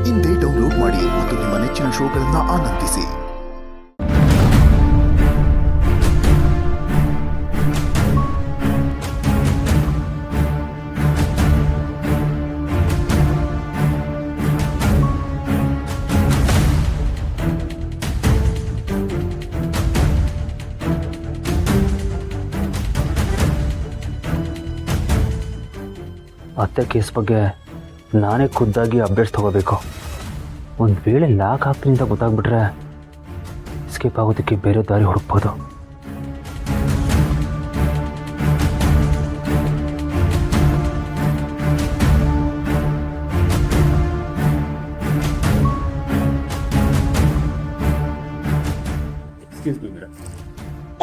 ಇಂದೇ ಡೌನ್ಲೋಡ್ ಮಾಡಿ ಮತ್ತು ನಿಮ್ಮ ನೆಚ್ಚಿನ ಶೋಗಳನ್ನು ಆನಂದಿಸಿ. ಅತ್ತೆ ಕೇಸ್ ಬಗ್ಗೆ ನಾನೇ ಖುದ್ದಾಗಿ ಅಪ್ಡೇಟ್ಸ್ ತೊಗೋಬೇಕು. ಒಂದು ವೇಳೆ ಲಾಕ್ ಆಗ್ತೀನಿ ಅಂತ ಗೊತ್ತಾಗ್ಬಿಟ್ರೆ ಎಸ್ಕೇಪ್ ಆಗೋದಕ್ಕೆ ಬೇರೆ ದಾರಿ ಹುಡುಕ್ಬೋದು.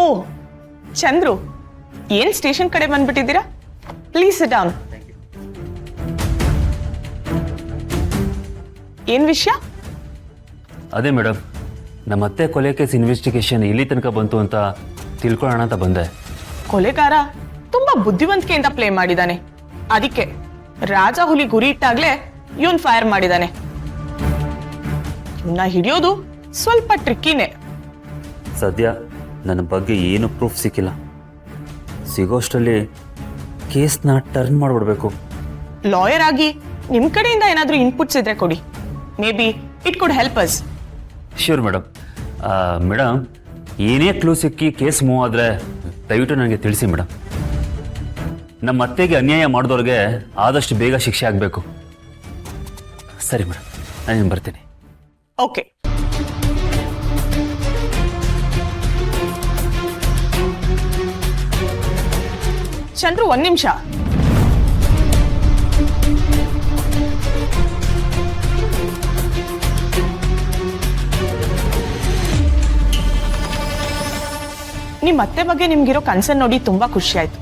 ಓ ಚಂದ್ರು, ಏನ್ ಸ್ಟೇಷನ್ ಕಡೆ ಬಂದ್ಬಿಟ್ಟಿದ್ದೀರಾ? Please sit down. ಏನ್ ವಿಷಯ? ಅದೇ ಮೇಡಮ್, ನಮ್ಮ ಅತ್ತೆ ಕೊಲೆ ಕೇಸ್ ಇನ್ವೆಸ್ಟಿಗೇಷನ್ ಇಲ್ಲಿ ತನಕ ಬಂತು ಅಂತ ತಿಳ್ಕೊಳ್ಳೋಣ ಅಂತ ಬಂದೆ. ಕೊಲೆಗಾರ ತುಂಬಾ ಬುದ್ಧಿವಂತಿಕೆಯಿಂದ ಪ್ಲೇ ಮಾಡಿದಾನೆ. ಅದಕ್ಕೆ ರಾಜ ಹುಲಿ ಗುರಿ ಇಟ್ಟಾಗ್ಲೇ ಇವನ್ ಫೈರ್ ಮಾಡಿದಾನೆ. ಇವನ್ನ ಹಿಡಿಯೋದು ಸ್ವಲ್ಪ ಟ್ರಿಕ್ಕಿನೇ. ಸದ್ಯ ನನ್ನ ಬಗ್ಗೆ ಏನು ಪ್ರೂಫ್ ಸಿಕ್ಕಿಲ್ಲ. ಸಿಗೋಷ್ಟರಲ್ಲಿ ಕೇಸ್ನ ಟರ್ನ್ ಮಾಡಿಬಿಡ್ಬೇಕು. ಲಾಯರ್ ಆಗಿ ನಿಮ್ ಕಡೆಯಿಂದ ಏನಾದ್ರೂ ಇನ್ಪುಟ್ಸ್ ಇದ್ರೆ ಕೊಡಿ. May be it could help us. Sure madam. Madam, ಏನೇ ಕ್ಲೂ ಸಿಕ್ಕಿ ಕೇಸ್ ಮೂವ್ ಆದರೆ ದಯವಿಟ್ಟು ನನಗೆ ತಿಳಿಸಿ ಮೇಡಮ್. ನಮ್ಮ ಅತ್ತೆಗೆ ಅನ್ಯಾಯ ಮಾಡಿದವ್ರಿಗೆ ಆದಷ್ಟು ಬೇಗ ಶಿಕ್ಷೆ ಆಗಬೇಕು. ಸರಿ ಮೇಡಮ್, ನಾನು ಬರ್ತೀನಿ. ಓಕೆ. ಚಂದ್ರು, ಒಂದ್ ನಿಮಿಷ. ನಿಮ್ ಅತ್ತೆ ಬಗ್ಗೆ ನಿಮ್ಗಿರೋ ಕನ್ಸರ್ನ್ ನೋಡಿ ತುಂಬಾ ಖುಷಿ ಆಯ್ತು.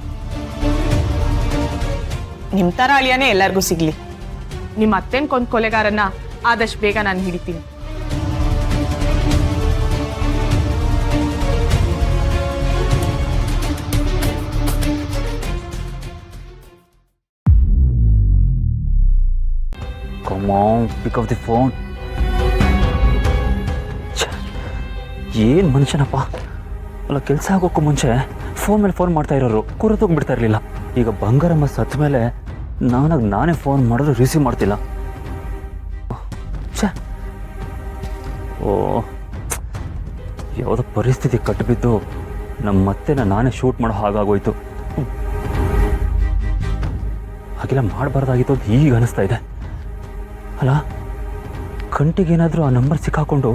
ನಿಮ್ ತರ ಅಳಿಯಾನೇ ಎಲ್ಲರಿಗೂ ಸಿಗ್ಲಿ. ನಿಮ್ ಅತ್ತೆನ್ ಕೊಂದ್ ಕೊಲೆಗಾರನ್ನ ಆದಷ್ಟು ಬೇಗ ನಾನು ಹಿಡಿತೀನಿ. Come on, pick up the phone. ಏನು ಮನುಷ್ಯನಪ್ಪ, ಅಲ್ಲ ಕೆಲಸ ಆಗೋಕ್ಕೂ ಮುಂಚೆ ಫೋನ್ ಮೇಲೆ ಫೋನ್ ಮಾಡ್ತಾ ಇರೋರು ಕೂರತೋಗ್ಬಿಡ್ತಾ ಇರಲಿಲ್ಲ. ಈಗ ಬಂಗಾರಮ್ಮ ಸತ್ತ ಮೇಲೆ ನಾನೇ ಫೋನ್ ಮಾಡಿದ್ರು ರಿಸೀವ್ ಮಾಡ್ತಿಲ್ಲ. ಓ, ಯಾವುದೋ ಪರಿಸ್ಥಿತಿ ಕಟ್ಟಿಬಿದ್ದು ನಮ್ಮ ಮತ್ತೆನ ನಾನೇ ಶೂಟ್ ಮಾಡೋ ಹಾಗಾಗೋಯ್ತು. ಹಾಗೆಲ್ಲ ಮಾಡಬಾರ್ದಾಗಿತ್ತು ಅಂತ ಈಗ ಅನಿಸ್ತಾ ಇದೆ. ಅಲ್ಲ, ಕಂಟಿಗೇನಾದರೂ ಆ ನಂಬರ್ ಸಿಕ್ಕಾಕೊಂಡು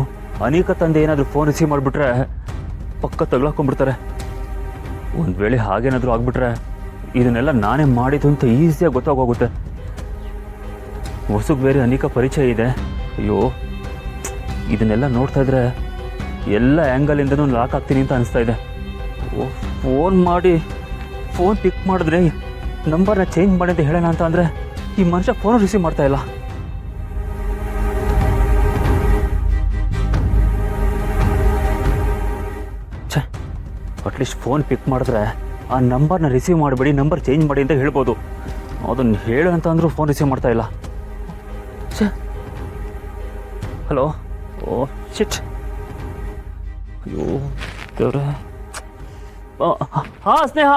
ಅನೇಕ ತಂದೆ ಏನಾದರೂ ಫೋನ್ ರಿಸೀವ್ ಮಾಡಿಬಿಟ್ರೆ ಪಕ್ಕ ತಗ್ಲಾಕೊಂಡ್ಬಿಡ್ತಾರೆ. ಒಂದು ವೇಳೆ ಹಾಗೇನಾದರೂ ಆಗ್ಬಿಟ್ರೆ ಇದನ್ನೆಲ್ಲ ನಾನೇ ಮಾಡಿದ್ದು ಅಂತ ಈಸಿಯಾಗಿ ಗೊತ್ತಾಗೋಗುತ್ತೆ. ಹೊಸಗೆ ಬೇರೆ ಅನೇಕ ಪರಿಚಯ ಇದೆ. ಅಯ್ಯೋ, ಇದನ್ನೆಲ್ಲ ನೋಡ್ತಾ ಇದ್ರೆ ಎಲ್ಲ ಆ್ಯಂಗಲಿಂದನೂ ಲಾಕ್ ಆಗ್ತೀನಿ ಅಂತ ಅನಿಸ್ತಾ ಇದೆ. ಫೋನ್ ಮಾಡಿ ಫೋನ್ ಪಿಕ್ ಮಾಡಿದ್ರೆ ನಂಬರ್ನ ಚೇಂಜ್ ಮಾಡಿ ಅಂತ ಹೇಳೋಣ ಅಂತ ಅಂದರೆ ಈ ಮನುಷ್ಯ ಫೋನ್ ರಿಸೀವ್ ಮಾಡ್ತಾ ಇಲ್ಲ. ಅಟ್ಲೀಸ್ಟ್ ಫೋನ್ ಪಿಕ್ ಮಾಡಿದ್ರೆ ಆ ನಂಬರ್ನ ರಿಸೀವ್ ಮಾಡಬೇಡಿ, ನಂಬರ್ ಚೇಂಜ್ ಮಾಡಿ ಅಂತ ಹೇಳ್ಬೋದು. ಅದನ್ನು ಹೇಳು ಅಂತ ಅಂದರೂ ಫೋನ್ ರಿಸೀವ್ ಮಾಡ್ತಾ ಇಲ್ಲ. ಹಲೋ. ಓ ಶಿಟ್. ಅಯ್ಯೋ ದೇವ್ರೆ. ಹಾಂ ಸ್ನೇಹ.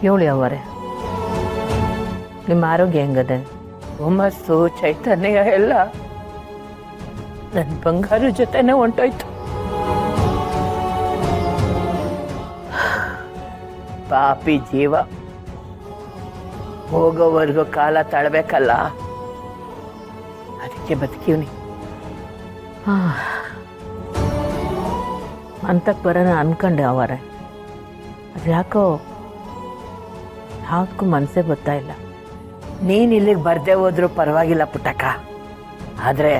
ಹೇಳಿ ಅವರೇ, ನಿಮ್ಮ ಆರೋಗ್ಯ ಹೆಂಗದೆ? ಹುಮ್ಮಸ್ಸು ಚೈತನ್ಯ ಎಲ್ಲ ನನ್ನ ಬಂಗಾರ ಜೊತೆನೇ ಹೊಂಟೋಯ್ತು. ಪಾಪಿ ಜೀವ ಹೋಗೋವರೆಗೂ ಕಾಲ ತಳಬೇಕಲ್ಲ, ಅದಕ್ಕೆ ಬದುಕಿವ್ನಿ. ಅಂತಕ್ಕೆ ಬರೋಣ ಅನ್ಕೊಂಡೆ ಅವರೇ, ಅದು ಯಾಕೋ ಯಾವುದಕ್ಕೂ ಮನಸ್ಸೇ ಗೊತ್ತಾ ಇಲ್ಲ. ನೀನು ಇಲ್ಲಿಗೆ ಬರ್ದೇ ಹೋದ್ರೂ ಪರವಾಗಿಲ್ಲ ಪುಟ್ಟಕ್ಕ, ಆದರೆ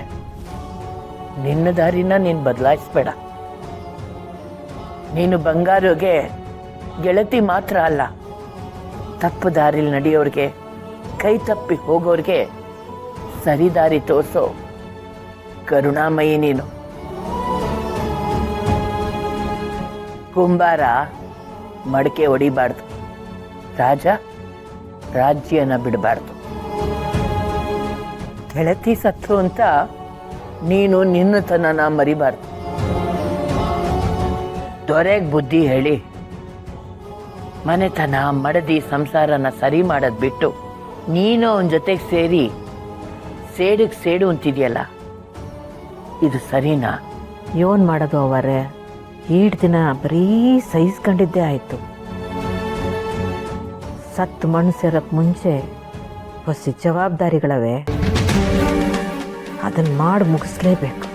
ನಿನ್ನ ದಾರಿನ ನೀನು ಬದಲಾಯಿಸ್ಬೇಡ. ನೀನು ಬಂಗಾರಿಗೆ ಗೆಳತಿ ಮಾತ್ರ ಅಲ್ಲ, ತಪ್ಪು ದಾರಿಲಿ ನಡೆಯೋರಿಗೆ, ಕೈ ತಪ್ಪಿ ಹೋಗೋರಿಗೆ ಸರಿ ದಾರಿ ತೋರಿಸೋ ಕರುಣಾಮಯಿ ನೀನು. ಕುಂಬಾರ ಮಡಕೆ ಹೊಡಿಬಾರ್ದು, ರಾಜ ರಾಜ್ಯನ ಬಿಡಬಾರ್ದು. ಗೆಳತಿ ಸತ್ರು ಅಂತ ನೀನು ನಿನ್ನತನನ ಮರಿಬಾರ್ದು. ದೊರೆಗೆ ಬುದ್ಧಿ ಹೇಳಿ ಮನೆತನ ಮಡದಿ ಸಂಸಾರನ ಸರಿ ಮಾಡೋದ್ ಬಿಟ್ಟು ನೀನು ಅವನ ಜೊತೆಗೆ ಸೇರಿ ಸೇಡಿಗೆ ಸೇಡು ಅಂತಿದ್ಯಲ್ಲ, ಇದು ಸರಿನಾ? ಏನ್ ಮಾಡೋದು ಅವರೇ, ಈಡ್ ದಿನ ಬರೀ ಸಹಿಸ್ಕೊಂಡಿದ್ದೇ ಆಯ್ತು. ಸತ್ತು ಮಣ್ಣು ಸೇರಕ್ ಮುಂಚೆ ಹೊಸ ಜವಾಬ್ದಾರಿಗಳವೆ, ಅದನ್ನ ಮಾಡಿ ಮುಗಿಸ್ಲೇಬೇಕು.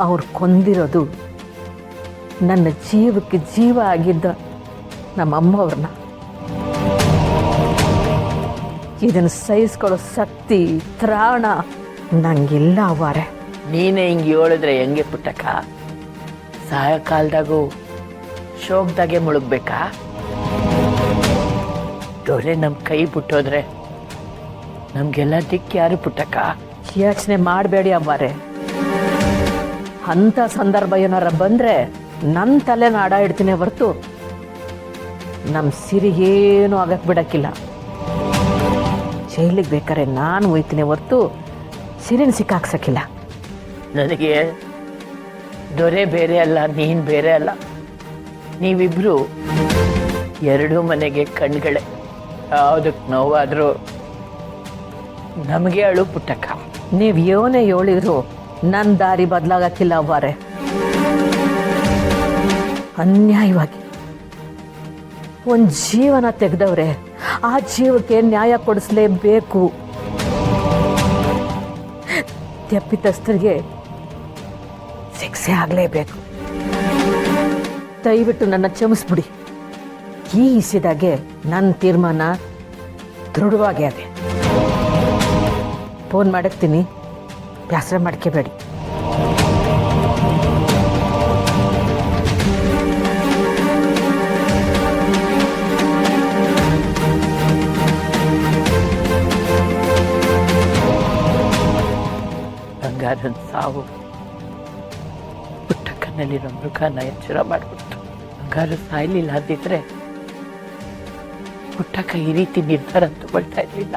ಅವ್ರು ಕೊಂದಿರೋದು ನನ್ನ ಜೀವಕ್ಕೆ ಜೀವ ಆಗಿದ್ದ ನಮ್ಮಮ್ಮವ್ರನ್ನ. ಇದನ್ನು ಸಹಿಸ್ಕೊಳ್ಳೋ ಶಕ್ತಿ ತ್ರಾಣ ನಂಗಿಲ್ಲ ಅವರೇ. ನೀನೇ ಹಿಂಗೆ ಹೇಳಿದ್ರೆ ಹೆಂಗೆ ಪುಟ್ಟಕ್ಕ? ಸಾಯಂಕಾಲದಾಗೂ ಶೋಕದಾಗೆ ಮುಳುಗ್ಬೇಕಾ? ದೊರೆ ನಮ್ಮ ಕೈ ಬಿಟ್ಟೋದ್ರೆ ನಮಗೆಲ್ಲ ದಿಕ್ಕು ಯಾರು ಪುಟ್ಟಕ್ಕ? ಯೋಚನೆ ಮಾಡಬೇಡಿ ಅವ್ವಾರೆ. ಅಂಥ ಸಂದರ್ಭ ಏನಾರ ಬಂದರೆ ನನ್ನ ತಲೆನ ಆಡ ಇಡ್ತೀನಿ ಹೊರತು ನಮ್ಮ ಸಿರಿಗೇನು ಆಗಕ್ಕೆ ಬಿಡಕ್ಕಿಲ್ಲ. ಜೈಲಿಗೆ ಬೇಕಾರೆ ನಾನು ಹೋಯ್ತೀನಿ ಹೊರತು ಸಿರಿನ ಸಿಕ್ಕಾಕ್ಸಕ್ಕಿಲ್ಲ. ನನಗೆ ದೊರೆ ಬೇರೆ ಅಲ್ಲ, ನೀನು ಬೇರೆ ಅಲ್ಲ. ನೀವಿಬ್ರು ಎರಡೂ ಮನೆಗೆ ಕಣ್ಗಳೇ. ಯಾವುದಕ್ಕೆ ನೋವಾದರೂ ನಮಗೆ ಅಳು ಪುಟ್ಟಕ್ಕ. ನೀವು ಏನೇ ಹೇಳಿದ್ರು ನನ್ನ ದಾರಿ ಬದಲಾಗಕ್ಕಿಲ್ಲ ಅವ್ವಾರೆ. ಅನ್ಯಾಯವಾಗಿ ಒಂದು ಜೀವನ ತೆಗೆದವ್ರೆ, ಆ ಜೀವಕ್ಕೆ ನ್ಯಾಯ ಕೊಡಿಸ್ಲೇಬೇಕು. ತಪ್ಪಿತಸ್ಥರಿಗೆ ಶಿಕ್ಷೆ ಆಗಲೇಬೇಕು. ದಯವಿಟ್ಟು ನನ್ನ ಕ್ಷಮಿಸ್ಬಿಡಿ. ಈ ಇಸಿದಾಗೆ ನನ್ನ ತೀರ್ಮಾನ ದೃಢವಾಗಿ ಅದೇ. ಫೋನ್ ಮಾಡಿರ್ತೀನಿ, ಬೇಸರ ಮಾಡ್ಕೋಬೇಡಿ. ಬಂಗಾರನ ಸಾವು ಪುಟ್ಟಕ್ಕನಲ್ಲಿರೋ ಮೃಗನ ಎಚ್ಚರ ಮಾಡಿಬಿಡ್ತು. ಬಂಗಾರ ಸಾಯ್ಲಿಲ್ಲ ಅಂದಿದ್ರೆ ಪುಟ್ಟಕ್ಕ ಈ ರೀತಿ ನಿರ್ಧಾರ ತಗೊಳ್ತಾ ಇರಲಿಲ್ಲ.